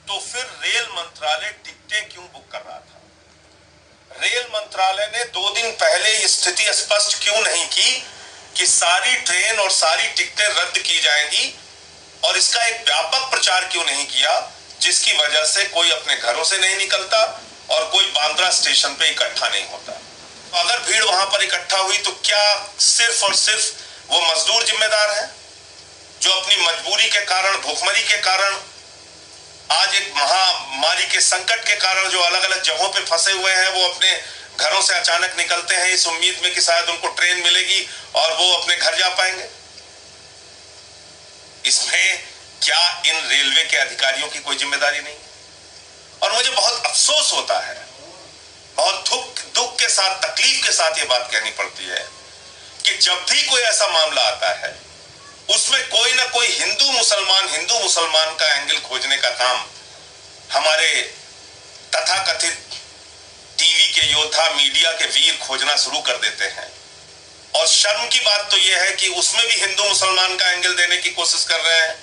तो फिर रेल मंत्रालय टिकटें क्यों बुक कर रहा था? रेल मंत्रालय ने 2 दिन पहले ये स्थिति स्पष्ट क्यों नहीं की कि सारी ट्रेन और सारी टिकटें रद्द की जाएंगी, और इसका एक व्यापक प्रचार क्यों नहीं किया जिसकी वजह से कोई अपने घरों से नहीं निकलता और कोई बांद्रा स्टेशन पे इकट्ठा नहीं होता? तो अगर भीड़ वहां पर इकट्ठा हुई तो क्या सिर्फ और सिर्फ वो मजदूर जिम्मेदार हैं जो अपनी मजबूरी के कारण, भूखमरी के कारण, आज एक महामारी के संकट के कारण जो अलग अलग जगहों पे फंसे हुए हैं, वो अपने घरों से अचानक निकलते हैं इस उम्मीद में कि शायद उनको ट्रेन मिलेगी और वो अपने घर जा पाएंगे? इसमें क्या इन रेलवे के अधिकारियों की कोई जिम्मेदारी नहीं? और मुझे बहुत अफसोस होता है, बहुत दुख के साथ, तकलीफ के साथ ये बात कहनी पड़ती है कि जब भी कोई ऐसा मामला आता है उसमें कोई ना कोई हिंदू मुसलमान का एंगल खोजने का काम हमारे तथाकथित टीवी के योद्धा, मीडिया के वीर खोजना शुरू कर देते हैं। और शर्म की बात तो यह है कि उसमें भी हिंदू मुसलमान का एंगल देने की कोशिश कर रहे हैं।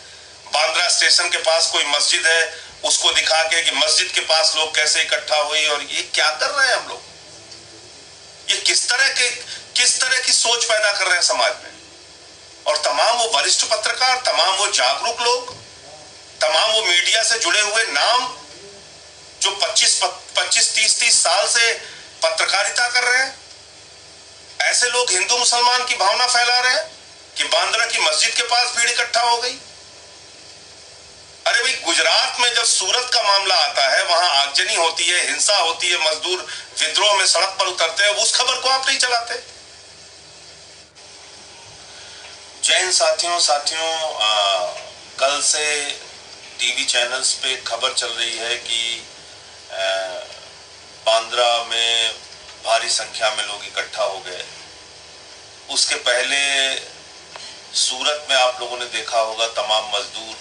बांद्रा स्टेशन के पास कोई मस्जिद है, उसको दिखा के कि मस्जिद के पास लोग कैसे इकट्ठा हुए, और ये क्या कर रहे हैं हम लोग? ये किस तरह की सोच पैदा कर रहे हैं समाज में? और तमाम वो वरिष्ठ पत्रकार, तमाम वो जागरूक लोग, तमाम वो मीडिया से जुड़े हुए नाम जो 25-30 साल से पत्रकारिता कर रहे हैं, ऐसे लोग हिंदू मुसलमान की भावना फैला रहे हैं कि बांद्रा की मस्जिद के पास भीड़ इकट्ठा हो गई। अरे भाई, गुजरात में जब सूरत का मामला आता है, वहां आगजनी होती है, हिंसा होती है, मजदूर विद्रोह में सड़क पर उतरते हैं, उस खबर को आप नहीं चलाते। जय हिंद साथियों, कल से टीवी चैनल्स पे खबर चल रही है कि बांद्रा में भारी संख्या में लोग इकट्ठा हो गए। उसके पहले सूरत में आप लोगों ने देखा होगा, तमाम मजदूर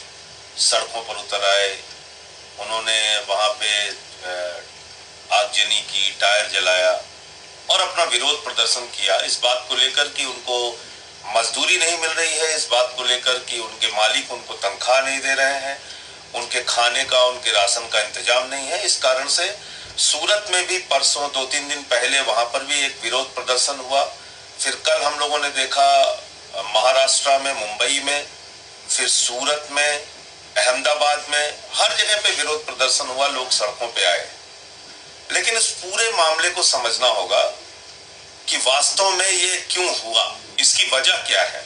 सड़कों पर उतर आए, उन्होंने वहां पे आगजनी की, टायर जलाया और अपना विरोध प्रदर्शन किया इस बात को लेकर कि उनको मजदूरी नहीं मिल रही है, इस बात को लेकर कि उनके मालिक उनको तनख्वाह नहीं दे रहे हैं, उनके खाने का, उनके राशन का इंतजाम नहीं है। इस कारण से सूरत में भी परसों 2-3 दिन पहले वहां पर भी एक विरोध प्रदर्शन हुआ। फिर कल हम लोगों ने देखा महाराष्ट्र में, मुंबई में, फिर सूरत में, अहमदाबाद में, हर जगह पे विरोध प्रदर्शन हुआ, लोग सड़कों पे आए। लेकिन इस पूरे मामले को समझना होगा कि वास्तव में ये क्यों हुआ, इसकी वजह क्या है।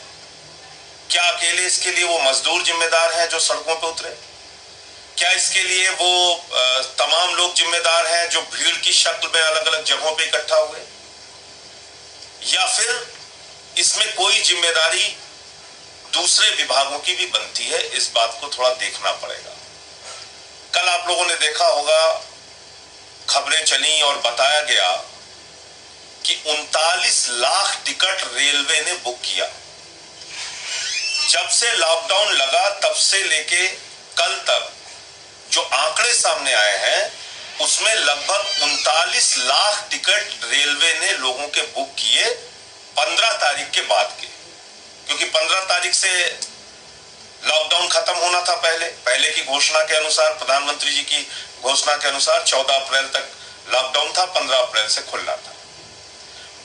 क्या अकेले इसके लिए वो मजदूर जिम्मेदार हैं जो सड़कों पे उतरे? क्या इसके लिए वो तमाम लोग जिम्मेदार हैं जो भीड़ की शक्ल में अलग अलग जगहों पे इकट्ठा हुए? या फिर इसमें कोई जिम्मेदारी दूसरे विभागों की भी बनती है? इस बात को थोड़ा देखना पड़ेगा। कल आप लोगों ने देखा होगा, खबरें चली और बताया गया कि 39 लाख टिकट रेलवे ने बुक किया। जब से लॉकडाउन लगा तब से लेके कल तक जो आंकड़े सामने आए हैं, उसमें लगभग 39 लाख टिकट रेलवे ने लोगों के बुक किए 15 तारीख के बाद के, क्योंकि 15 तारीख से लॉकडाउन खत्म होना था। पहले की घोषणा के अनुसार, प्रधानमंत्री जी की घोषणा के अनुसार 14 अप्रैल तक लॉकडाउन था, 15 अप्रैल से खुलना था।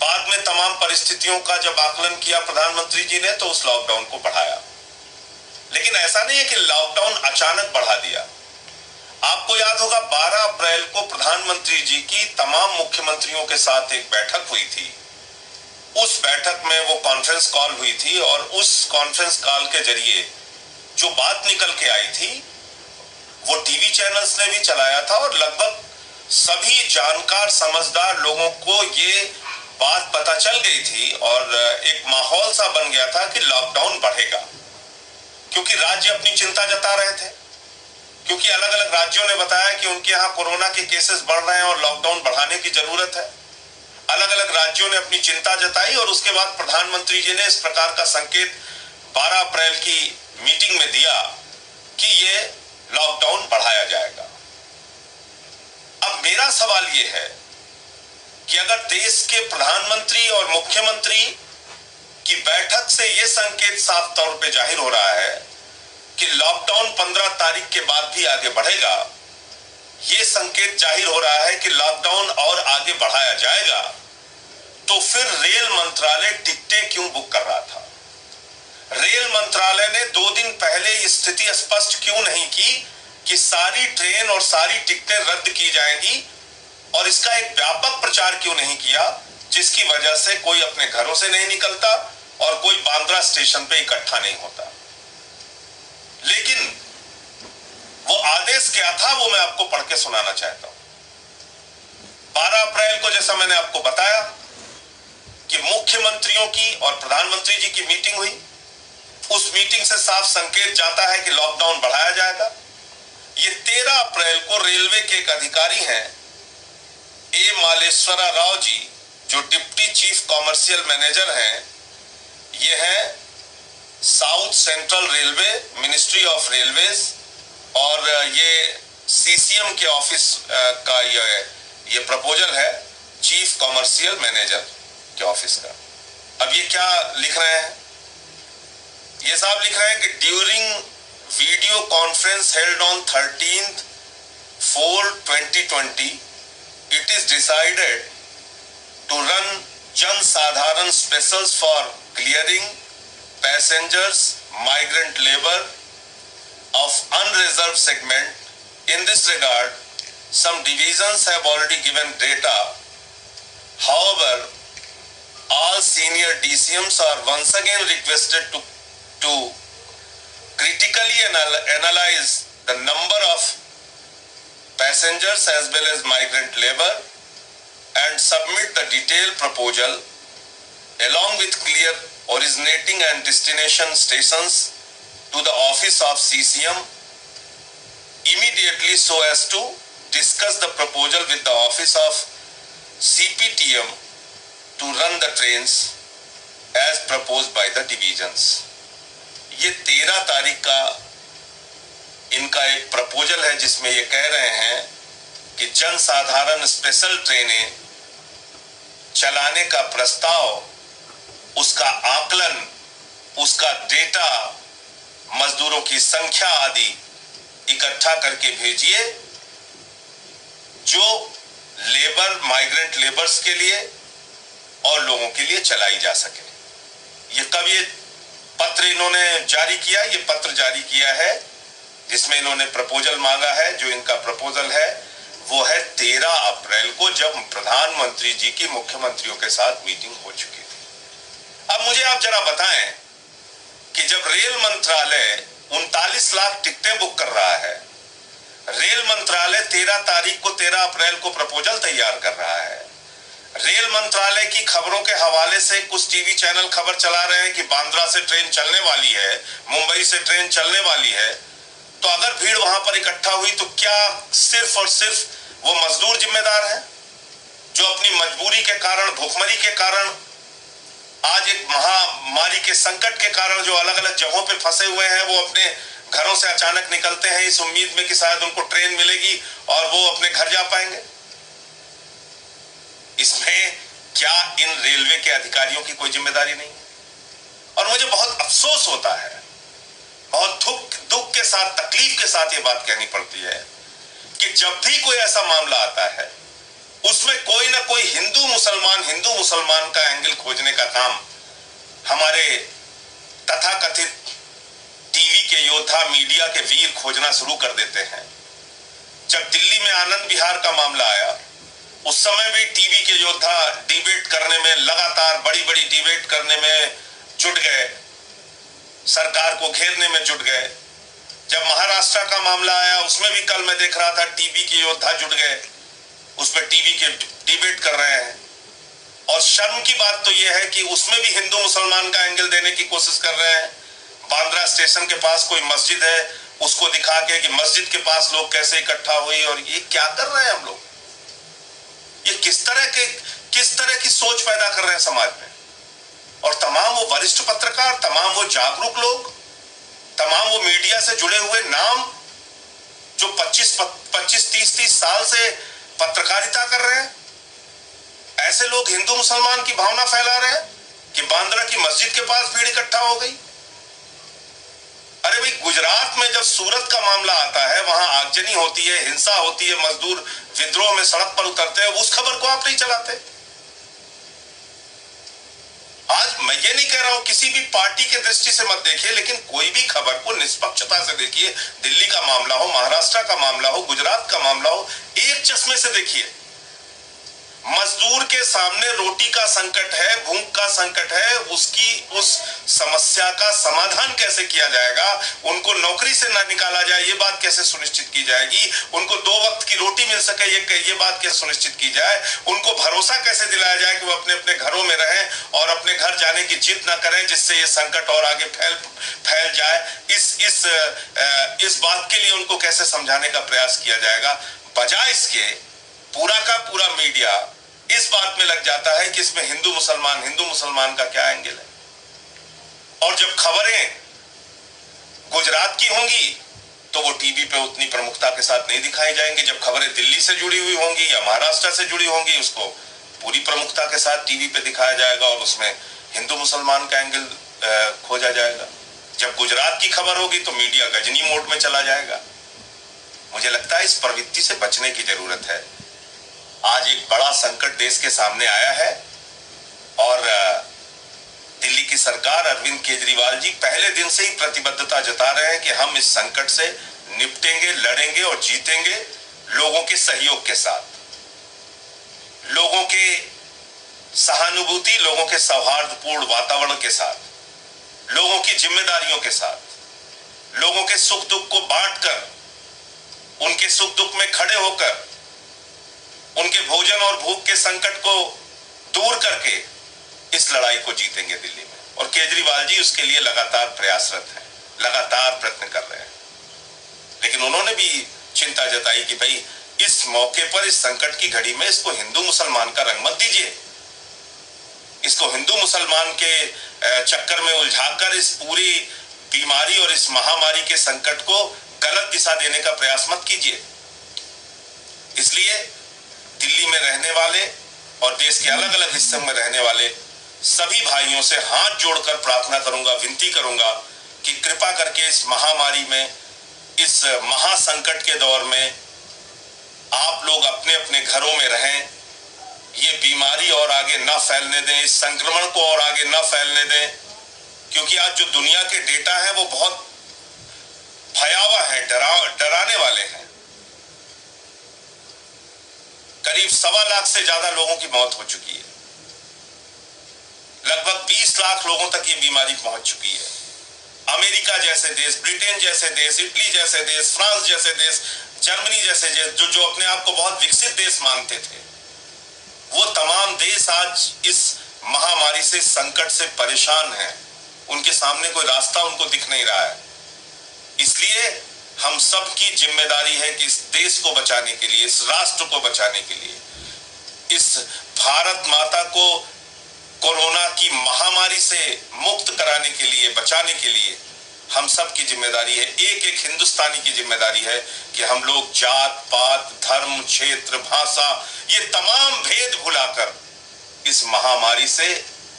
बाद में तमाम परिस्थितियों का जब आकलन किया प्रधानमंत्री जी ने, तो उस लॉकडाउन को बढ़ाया। लेकिन ऐसा नहीं है कि लॉकडाउन अचानक बढ़ा दिया। आपको याद होगा 12 अप्रैल को प्रधानमंत्री जी की तमाम मुख्यमंत्रियों के साथ एक बैठक हुई थी। उस बैठक में वो कॉन्फ्रेंस कॉल हुई थी और उस कॉन्फ्रेंस कॉल के जरिए जो बात निकल के आई थी वो टीवी चैनल्स ने भी चलाया था और लगभग सभी जानकार, समझदार लोगों को ये बात पता चल गई थी और एक माहौल सा बन गया था कि लॉकडाउन बढ़ेगा, क्योंकि राज्य अपनी चिंता जता रहे थे, क्योंकि अलग अलग राज्यों ने बताया कि उनके यहाँ कोरोना के केसेस बढ़ रहे हैं और लॉकडाउन बढ़ाने की जरूरत है। अलग अलग राज्यों ने अपनी चिंता जताई और उसके बाद प्रधानमंत्री जी ने इस प्रकार का संकेत 12 अप्रैल की मीटिंग में दिया कि ये लॉकडाउन बढ़ाया जाएगा। अब मेरा सवाल ये है कि अगर देश के प्रधानमंत्री और मुख्यमंत्री की बैठक से यह संकेत साफ तौर पे जाहिर हो रहा है कि लॉकडाउन 15 तारीख के बाद भी आगे बढ़ेगा, ये संकेत जाहिर हो रहा है कि लॉकडाउन और आगे बढ़ाया जाएगा, तो फिर रेल मंत्रालय टिकटें क्यों बुक कर रहा था? रेल मंत्रालय ने 2 दिन पहले स्थिति स्पष्ट क्यों नहीं की कि सारी ट्रेन और सारी टिकटें रद्द की जाएंगी, और इसका एक व्यापक प्रचार क्यों नहीं किया जिसकी वजह से कोई अपने घरों से नहीं निकलता और कोई बांद्रा स्टेशन पे इकट्ठा नहीं होता? लेकिन वो आदेश क्या था वो मैं आपको पढ़ के सुनाना चाहता हूं। 12 अप्रैल को, जैसा मैंने आपको बताया, कि मुख्यमंत्रियों की और प्रधानमंत्री जी की मीटिंग हुई। उस मीटिंग से साफ संकेत जाता है कि लॉकडाउन बढ़ाया जाएगा। ये 13 अप्रैल को रेलवे के एक अधिकारी हैं, ए मालेश्वरा राव जी, जो डिप्टी चीफ कॉमर्शियल मैनेजर हैं। ये है south central railway, ministry of railways, और ये सीसीएम के ऑफिस का ये प्रपोजल है, चीफ कॉमर्शियल मैनेजर के ऑफिस का। अब ये क्या लिख रहे हैं? ये साहब लिख रहे हैं कि during video conference held on 13/4/2020 it is decided to run Jan Sadharan specials for clearing passengers, migrant labor of unreserved segment. In this regard, some divisions have already given data. However, all senior DCMs are once again requested to critically analyze the number of passengers as well as migrant labor and submit the detailed proposal along with clear originating and destination stations to the office of CCM immediately so as to discuss the proposal with the office of CPTM to run the trains as proposed by the divisions. ये 13 तारीख का इनका एक proposal है जिसमें ये कह रहे हैं कि जनसाधारण स्पेशल ट्रेनें चलाने का प्रस्ताव, उसका आकलन, उसका डेटा, मजदूरों की संख्या आदि इकट्ठा करके भेजिए, जो लेबर, माइग्रेंट लेबर्स के लिए और लोगों के लिए चलाई जा सके। ये कब ये पत्र इन्होंने जारी किया? ये पत्र जारी किया है जिसमें इन्होंने प्रपोजल मांगा है। जो इनका प्रपोजल है वो है 13 अप्रैल को, जब प्रधानमंत्री जी की मुख्यमंत्रियों के साथ मीटिंग हो चुकी थी। अब मुझे आप जरा बताएं कि जब रेल मंत्रालय 39 लाख टिकटें बुक कर रहा है, रेल मंत्रालय 13 अप्रैल को प्रपोजल तैयार कर रहा है, रेल मंत्रालय की खबरों के हवाले से कुछ टीवी चैनल खबर चला रहे हैं कि बांद्रा से ट्रेन चलने वाली है, मुंबई से ट्रेन चलने वाली है, तो अगर भीड़ वहां पर इकट्ठा हुई तो क्या सिर्फ और सिर्फ वो मजदूर जिम्मेदार हैं जो अपनी मजबूरी के कारण, भूखमरी के कारण, आज एक महामारी के संकट के कारण जो अलग अलग जगहों पे फंसे हुए हैं, वो अपने घरों से अचानक निकलते हैं इस उम्मीद में कि शायद उनको ट्रेन मिलेगी और वो अपने घर जा पाएंगे? इसमें क्या इन रेलवे के अधिकारियों की कोई जिम्मेदारी नहीं? और मुझे बहुत अफसोस होता है, बहुत दुख के साथ, तकलीफ के साथ ये बात कहनी पड़ती है कि जब भी कोई ऐसा मामला आता है उसमें कोई ना कोई हिंदू मुसलमान का एंगल खोजने का काम हमारे तथाकथित टीवी के योद्धा, मीडिया के वीर खोजना शुरू कर देते हैं। जब दिल्ली में आनंद विहार का मामला आया, उस समय भी टीवी के योद्धा डिबेट करने में, लगातार बड़ी बड़ी डिबेट करने में जुट गए, सरकार को घेरने में जुट गए। जब महाराष्ट्र का मामला आया, उसमें भी कल मैं देख रहा था टीवी के योद्धा जुट गए, उसमें टीवी के डिबेट कर रहे हैं। और शर्म की बात तो यह है कि उसमें भी हिंदू मुसलमान का एंगल देने की कोशिश कर रहे हैं। बांद्रा स्टेशन के पास कोई मस्जिद है, उसको दिखा के कि मस्जिद के पास लोग कैसे इकट्ठा हुए, और ये क्या कर रहे हैं हम लोग? ये किस तरह की सोच पैदा कर रहे हैं समाज में? और तमाम वो वरिष्ठ पत्रकार, तमाम वो जागरूक लोग, तमाम वो मीडिया से जुड़े हुए नाम जो 25-30 साल से पत्रकारिता कर रहे हैं, ऐसे लोग हिंदू मुसलमान की भावना फैला रहे हैं कि बांद्रा की मस्जिद के पास भीड़ इकट्ठा हो गई। अरे भाई, गुजरात में जब सूरत का मामला आता है, वहां आगजनी होती है, हिंसा होती है, मजदूर विद्रोह में सड़क पर उतरते हैं, उस खबर को आप नहीं चलाते। आज मैं ये नहीं कह रहा हूं किसी भी पार्टी के दृष्टि से मत देखिए, लेकिन कोई भी खबर को निष्पक्षता से देखिए। दिल्ली का मामला हो, महाराष्ट्र का मामला हो, गुजरात का मामला हो, एक चश्मे से देखिए। मजदूर के सामने रोटी का संकट है, भूख का संकट है, उसकी उस समस्या का समाधान कैसे किया जाएगा, उनको नौकरी से ना निकाला जाए ये बात कैसे सुनिश्चित की जाएगी, उनको 2 वक्त की रोटी मिल सके ये बात कैसे सुनिश्चित की जाए, उनको भरोसा कैसे दिलाया जाए कि वो अपने अपने घरों में रहें और अपने घर जाने की जिद ना करें, जिससे ये संकट और आगे फैल जाए। इस बात के लिए उनको कैसे समझाने का प्रयास किया जाएगा। बजाय इसके पूरा का पूरा मीडिया इस बात में लग जाता है कि इसमें हिंदू मुसलमान का क्या एंगल है। और जब खबरें गुजरात की होंगी तो वो टीवी पे उतनी प्रमुखता के साथ नहीं दिखाई जाएंगे। जब खबरें दिल्ली से जुड़ी हुई होंगी या महाराष्ट्र से जुड़ी होंगी, उसको पूरी प्रमुखता के साथ टीवी पे दिखाया जाएगा और उसमें हिंदू मुसलमान का एंगल खोजा जाएगा। जब गुजरात की खबर होगी तो मीडिया गजनी मोड में चला जाएगा। मुझे लगता है इस प्रवृत्ति से बचने की जरूरत है। आज एक बड़ा संकट देश के सामने आया है और दिल्ली की सरकार, अरविंद केजरीवाल जी पहले दिन से ही प्रतिबद्धता जता रहे हैं कि हम इस संकट से निपटेंगे, लड़ेंगे और जीतेंगे लोगों के सहयोग के साथ, लोगों के सहानुभूति, लोगों के सौहार्दपूर्ण वातावरण के साथ, लोगों की जिम्मेदारियों के साथ, लोगों के सुख दुख को बांटकर, उनके सुख दुख में खड़े होकर, उनके भोजन और भूख के संकट को दूर करके इस लड़ाई को जीतेंगे दिल्ली में। और केजरीवाल जी उसके लिए लगातार प्रयासरत हैं, लगातार प्रयत्न कर रहे हैं। लेकिन उन्होंने भी चिंता जताई कि भाई इस मौके पर, इस संकट की घड़ी में इसको हिंदू मुसलमान का रंग मत दीजिए, इसको हिंदू मुसलमान के चक्कर में उलझाकर इस पूरी बीमारी और इस महामारी के संकट को गलत दिशा देने का प्रयास मत कीजिए। इसलिए दिल्ली में रहने वाले और देश के अलग अलग हिस्सों में रहने वाले सभी भाइयों से हाथ जोड़कर प्रार्थना करूंगा, विनती करूंगा कि कृपा करके इस महामारी में, इस महासंकट के दौर में आप लोग अपने अपने घरों में रहें, ये बीमारी और आगे ना फैलने दें, इस संक्रमण को और आगे ना फैलने दें। क्योंकि आज जो दुनिया के डेटा है वो बहुत भयावह है, डराने वाले हैं। करीब 1.25 लाख से ज्यादा लोगों की मौत हो चुकी है, लगभग 20 लाख लोगों तक ये बीमारी पहुंच चुकी है। अमेरिका जैसे देश, ब्रिटेन जैसे देश, इटली जैसे देश, फ्रांस जैसे देश, जर्मनी जैसे देश, जो अपने आप को बहुत विकसित देश मानते थे, वो तमाम देश आज इस महामारी से, संकट से परेशान हैं। उनके सामने कोई रास्ता उनको दिख नहीं रहा है। इसलिए हम सब की जिम्मेदारी है कि इस देश को बचाने के लिए, इस राष्ट्र को बचाने के लिए, इस भारत माता को कोरोना की महामारी से मुक्त कराने के लिए, बचाने के लिए हम सब की जिम्मेदारी है, एक एक हिंदुस्तानी की जिम्मेदारी है कि हम लोग जात पात, धर्म, क्षेत्र, भाषा, ये तमाम भेद भुलाकर इस महामारी से,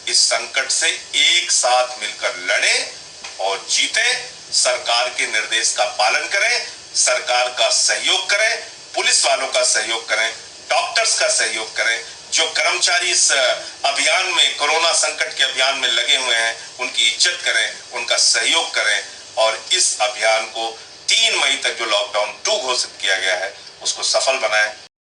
इस संकट से एक साथ मिलकर लड़ें और जीतें। सरकार के निर्देश का पालन करें, सरकार का सहयोग करें, पुलिस वालों का सहयोग करें, डॉक्टर्स का सहयोग करें, जो कर्मचारी इस अभियान में, कोरोना संकट के अभियान में लगे हुए हैं, उनकी इज्जत करें, उनका सहयोग करें और इस अभियान को 3 मई तक जो लॉकडाउन 2 घोषित किया गया है उसको सफल बनाएं।